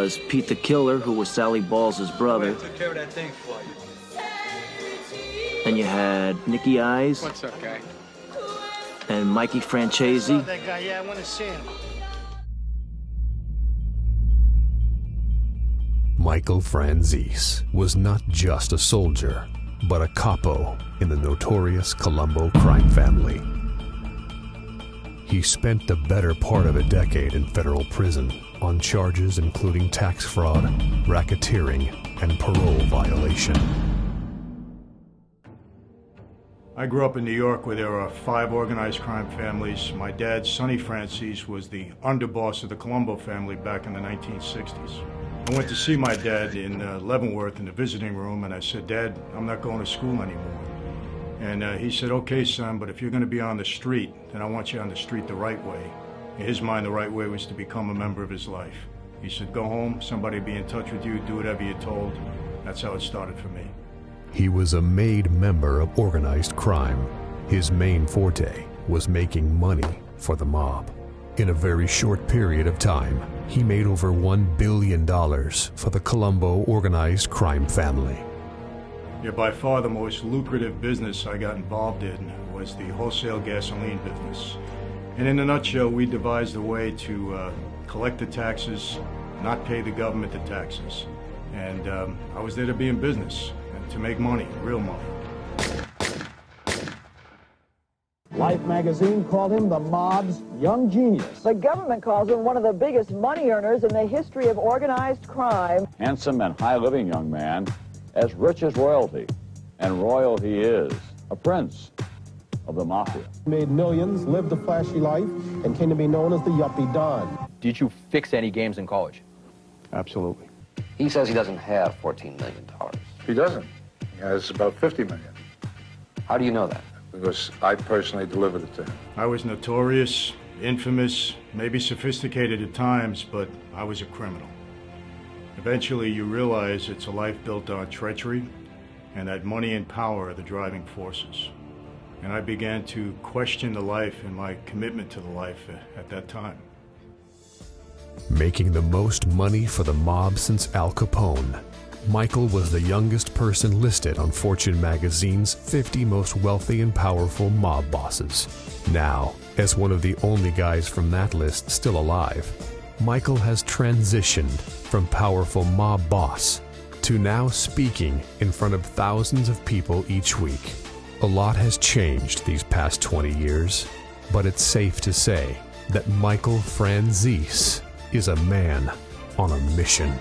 was Pete the Killer, who was Sally Balls' brother. Took care of that thing for you. Then you had Nicky Eyes. What's up, guy? And Mikey Franzese. That guy, yeah, I want to see him. Michael Franzese was not just a soldier, but a capo in the notorious Colombo crime family. He spent the better part of a decade in federal prison on charges including tax fraud, racketeering, and parole violation. I grew up in New York where there are 5 organized crime families. My dad, Sonny Franzese, was the underboss of the Colombo family back in the 1960s. I went to see my dad in Leavenworth in the visiting room, and I said, "Dad, I'm not going to school anymore." And he said, "Okay, son, but if you're going to be on the street, then I want you on the street the right way." In his mind, the right way was to become a member of his life. He said, "Go home, somebody be in touch with you, do whatever you're told." That's how it started for me. He was a made member of organized crime. His main forte was making money for the mob. In a very short period of time, he made over $1 billion for the Colombo organized crime family. Yeah, by far the most lucrative business I got involved in was the wholesale gasoline business. And in a nutshell, we devised a way to collect the taxes, not pay the government the taxes. And I was there to be in business, and to make money, real money. Life magazine called him the mob's young genius. The government calls him one of the biggest money earners in the history of organized crime. Handsome and high-living young man, as rich as royalty, and royalty is a prince of the mafia. Made millions, lived a flashy life, and came to be known as the Yuppie Don. Did you fix any games in college? Absolutely. He says he doesn't have $14 million. He doesn't. He has about $50 million. How do you know that? Because I personally delivered it to him. I was notorious, infamous, maybe sophisticated at times, but I was a criminal. Eventually you realize it's a life built on treachery, and that money and power are the driving forces. And I began to question the life and my commitment to the life at that time. Making the most money for the mob since Al Capone, Michael was the youngest person listed on Fortune magazine's 50 most wealthy and powerful mob bosses. Now, as one of the only guys from that list still alive, Michael has transitioned from powerful mob boss to now speaking in front of thousands of people each week. A lot has changed these past 20 years, but it's safe to say that Michael Franzese is a man on a mission.